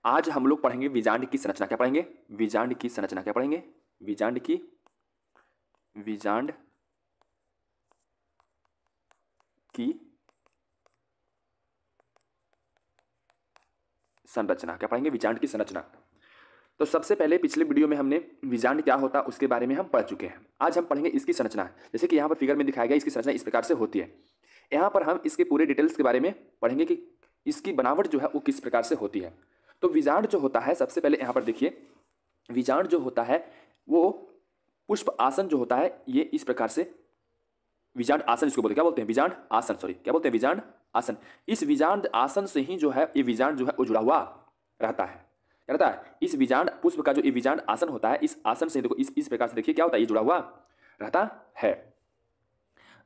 आज हम लोग पढ़ेंगे विजांड की संरचना। क्या पढ़ेंगे? विजांड की संरचना। क्या पढ़ेंगे? विजांड की संरचना। क्या पढ़ेंगे? विजांड की संरचना। तो सबसे पहले पिछले वीडियो में हमने विजांड क्या होता है उसके बारे में हम पढ़ चुके हैं। आज हम पढ़ेंगे इसकी संरचना। जैसे कि यहाँ पर फिगर में दिखाया गया, इसकी संरचना इस प्रकार से होती है। यहाँ पर हम इसके पूरे डिटेल्स के बारे में पढ़ेंगे कि इसकी बनावट जो है वो किस प्रकार से होती है। तो विजांड जो होता है, सबसे पहले यहाँ पर देखिए, विजांड जो होता है वो पुष्प आसन जो होता है ये इस प्रकार से, विजांड आसन इसको बोलते हैं। क्या बोलते हैं? विजांड आसन। सॉरी, क्या बोलते हैं? विजांड आसन। इस विजांड आसन से ही जो है ये विजांड जो है वो जुड़ा हुआ रहता है। क्या रहता है? इस विजांड पुष्प का जो ये विजांड आसन होता है, इस आसन से देखो इस प्रकार से देखिए क्या होता है, ये जुड़ा हुआ रहता है।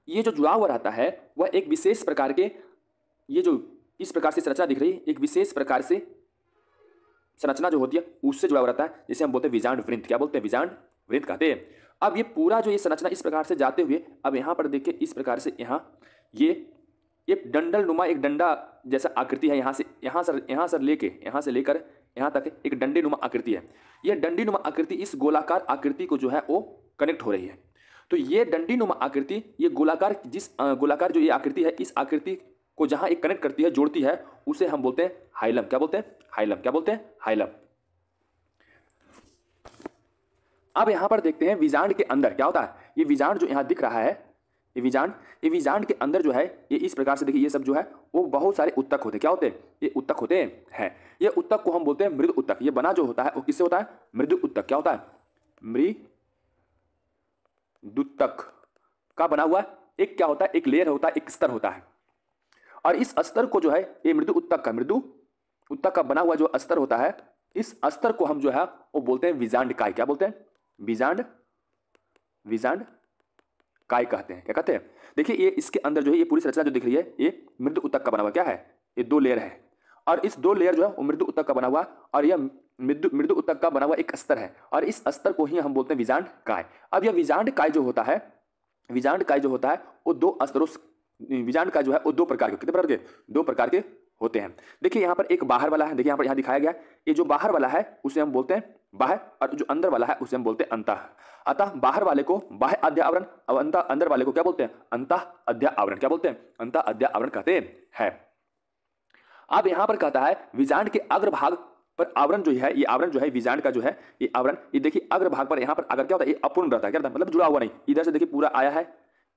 ये जो जुड़ा हुआ रहता है वह एक विशेष प्रकार के, ये जो इस प्रकार से संरचना दिख रही है, एक विशेष प्रकार से संरचना जो होती है उससे जुड़ा हुआ रहता है, जिसे हम बोलते हैं विजांड वृंत। क्या बोलते हैं? विजांड वृंत कहते हैं। अब ये पूरा जो ये संरचना इस प्रकार से जाते हुए, अब यहाँ पर देखिए इस प्रकार से यहाँ ये एक डंडल नुमा, एक डंडा जैसा आकृति है। यहाँ से लेकर यहाँ तक एक डंडे नुमा आकृति है। यह डंडी नुमा आकृति इस गोलाकार आकृति को जो है वो कनेक्ट हो रही है। तो ये डंडी नुमा आकृति, ये गोलाकार जो ये आकृति है, इस आकृति को जहां एक कनेक्ट करती है, जोड़ती है, उसे हम बोलते हैं हाइलम। क्या बोलते हैं? हाइलम। क्या बोलते हैं? हाइलम। अब यहां पर देखते हैं विजांड के अंदर क्या होता है। ये विजांड जो यहां दिख रहा है, ये विजांड के अंदर जो है ये इस प्रकार से देखिए, ये सब जो है वो बहुत सारे उत्तक होते हैं। क्या होते हैं? ये उत्तक होते हैं। ये उत्तक को हम बोलते हैं मृदु उत्तक। ये बना जो होता है वो किससे होता है? मृदु उत्तक। क्या होता है? मृदुत्तक का बना हुआ एक क्या होता है, एक लेयर होता है, एक स्तर होता है। और इस अस्तर को जो है ये मृदु उत्तक का बना हुआ जो अस्तर होता है, इस अस्तर को हम जो है वो बोलते हैं विजांड काय। क्या बोलते हैं? विजांड काय कहते हैं। क्या कहते हैं? देखिए ये इसके अंदर जो है ये पूरी संरचना जो दिख रही है ये मृदु उत्तक का बना हुआ क्या है, ये दो लेयर है। और इस दो लेयर जो है वो मृदु उत्तक का बना हुआ, और यह मृदु उत्तक का बना हुआ एक अस्तर है, और इस अस्तर को ही हम बोलते हैं विजांड काय। अब यह विजांड काय जो होता है वो दो अस्तरों, विजांड का जो है वो दो प्रकार के, कितने प्रकार के? दो प्रकार के होते हैं। देखिए यहाँ पर एक बाहर वाला है, देखिए यहाँ दिखाया गया, ये जो बाहर वाला है उसे हम बोलते हैं बाह्य, और जो अंदर वाला है उसे हम बोलते हैं अंतः। अतः बाहर वाले को बाह्य अध्याय आवरण, और अंदर वाले को क्या बोलते हैं? अंतः अध्याय आवरण। क्या बोलते हैं? अंतः अध्याय आवरण कहते हैं। अब यहाँ पर कहता है विजांड के अग्रभाग पर आवरण जो है, ये आवरण जो है विजांड का जो है ये आवरण, ये देखिए अग्रभाग पर यहाँ पर अगर क्या होता है, ये अपूर्ण रहता है। क्या रहता है? मतलब जुड़ा हुआ नहीं। इधर से देखिए पूरा आया है,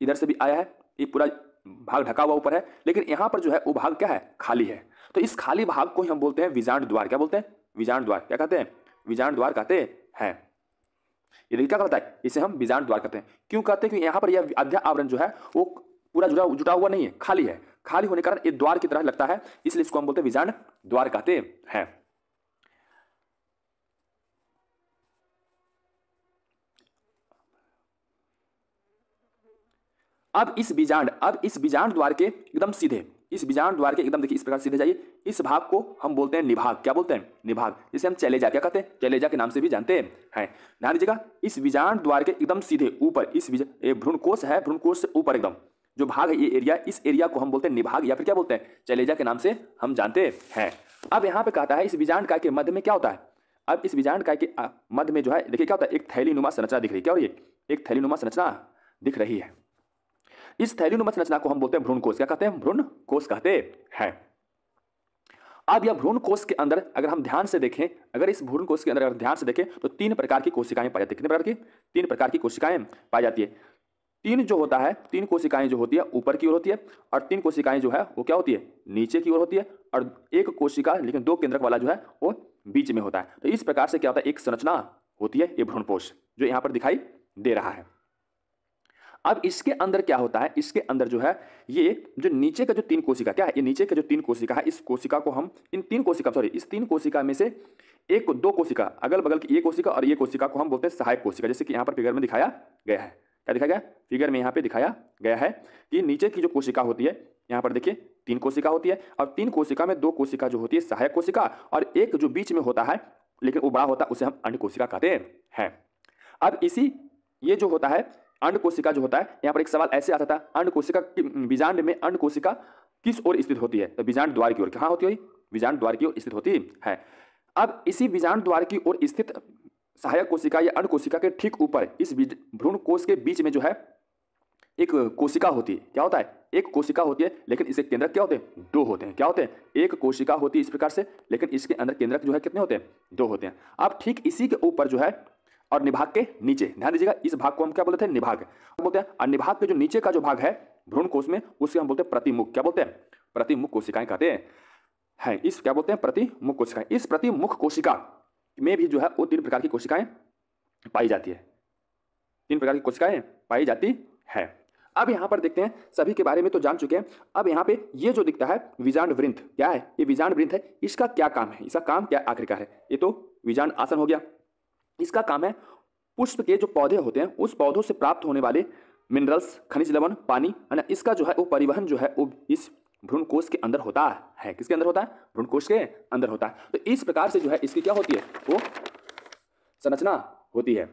इधर से भी आया है, ये पूरा भाग ढका हुआ ऊपर है, लेकिन यहाँ पर जो है वो भाग क्या है? खाली है। तो इस खाली भाग को ही हम बोलते हैं विजांड द्वार। क्या बोलते हैं? विजांड द्वार। क्या कहते हैं? विजांड द्वार कहते हैं। ये देखिए क्या कहता है, इसे हम विजांड द्वार कहते हैं। क्यों कहते हैं? क्योंकि यहाँ पर यह अध्याय आवरण जो है वो पूरा जुटा हुआ नहीं है, खाली है। खाली होने के कारण ये द्वार की तरह लगता है, इसलिए इसको हम बोलते हैं विजांड द्वार कहते हैं। अब इस विजांड द्वार के एकदम सीधे, इस विजांड द्वार के एकदम देखिए इस प्रकार सीधे जाइए, इस भाग को हम बोलते हैं निभाग। क्या बोलते हैं? निभाग। जिसे हम चलेजा क्या कहते हैं? चलेजा के नाम से भी जानते हैं। ध्यान दीजिएगा, इस विजांड द्वार के एकदम सीधे ऊपर भ्रूणकोश है, भ्रूणकोश से ऊपर एकदम जो भाग है, ये एरिया, इस एरिया को हम बोलते हैं निभाग, या फिर क्या बोलते हैं? चलेजा के नाम से हम जानते हैं। अब यहाँ पे कहता है इस विजांड काय के मध्य में क्या होता है। अब इस विजांड काय के मध्य में जो है देखिए क्या होता है, एक थैलीनुमा संरचना दिख रही है। क्या हो रही है? एक थैलीनुमा संरचना दिख रही है। इस थैलीनुमा संरचना को हम बोलते हैं भ्रूणकोश। क्या कहते हैं? भ्रूणकोश कहते हैं। अब यह भ्रूणकोश के अंदर अगर हम ध्यान से देखें, अगर इस भ्रूणकोश के अंदर अगर ध्यान से देखें तो तीन प्रकार की कोशिकाएं पाई जाती है। कितने प्रकार की? तीन प्रकार की कोशिकाएं पाई जाती है। तीन जो होता है, तीन कोशिकाएं जो होती है ऊपर की ओर होती है, और तीन कोशिकाएं जो है वो क्या होती है? नीचे की ओर होती है, और एक कोशिका लेकिन दो केंद्रक वाला जो है वो बीच में होता है। तो इस प्रकार से क्या होता है, एक संरचना होती है ये भ्रूणकोश जो यहाँ पर दिखाई दे रहा है। अब इसके अंदर क्या होता है, इसके अंदर जो है ये जो नीचे का जो तीन कोशिका क्या है, ये नीचे का जो तीन कोशिका है, इस कोशिका को हम इस तीन कोशिका में से एक दो कोशिका अगल बगल की ये कोशिका और ये कोशिका को हम बोलते हैं सहायक कोशिका। जैसे कि यहाँ पर फिगर में दिखाया गया है। क्या दिखाया गया? फिगर में यहाँ पे दिखाया गया है कि नीचे की जो कोशिका होती है, यहाँ पर देखिए तीन कोशिका होती है, और तीन कोशिका में दो कोशिका जो होती है सहायक कोशिका, और एक जो बीच में होता है लेकिन वो बड़ा होता है उसे हम अंड कोशिका कहते हैं। अब इसी ये जो होता है अंड कोशिका जो होता है, यहाँ पर एक सवाल ऐसे आता था, अंड कोशिका विजांड में अंड कोशिका किस ओर स्थित होती है? तो विजांड द्वार की ओर। कहाँ होती है? विजांड द्वार की ओर स्थित होती है। अब इसी बीजांड द्वार की ओर स्थित सहायक कोशिका या अंड कोशिका के ठीक ऊपर इस भ्रूण कोश के बीच में जो है एक कोशिका होती है। क्या होता है? एक कोशिका होती है, लेकिन इसके केंद्रक क्या होते हैं? दो होते हैं। क्या होते हैं? एक कोशिका होती है इस प्रकार से, लेकिन इसके अंदर केंद्रक जो है कितने होते हैं? दो होते हैं। अब ठीक इसी के ऊपर जो है और निभाग के नीचे, ध्यान दीजिएगा, इस भाग को हम क्या बोलते हैं? निभाग बोलते हैं। और निभाग के जो नीचे का जो भाग है भ्रूण कोश में, उसे हम बोलते हैं प्रतिमुख। क्या बोलते हैं? प्रतिमुख कोशिकाएं कहते हैं। इस क्या बोलते हैं? प्रतिमुख कोशिकाएं। इस प्रतिमुख कोशिका में भी जो है वो 3 प्रकार की कोशिकाएं पाई जाती है। 3 प्रकार की कोशिकाएं पाई जाती है। अब यहां पर देखते हैं, सभी के बारे में तो जान चुके हैं। अब यहां पे ये जो दिखता है विजांड वृंत, क्या है? ये विजांड वृंत है। इसका क्या काम है? इसका काम क्या आखिरकार है? ये तो विजांड आसन हो गया। इसका काम है पुष्प के जो पौधे होते हैं उस पौधों से प्राप्त होने वाले मिनरल्स, खनिज लवण, पानी है ना, इसका जो है वो परिवहन जो है वो इस भ्रूण कोश के अंदर होता है। किसके अंदर होता है? भ्रूण कोश के अंदर होता है। तो इस प्रकार से जो है इसकी क्या होती है? वो संरचना होती है।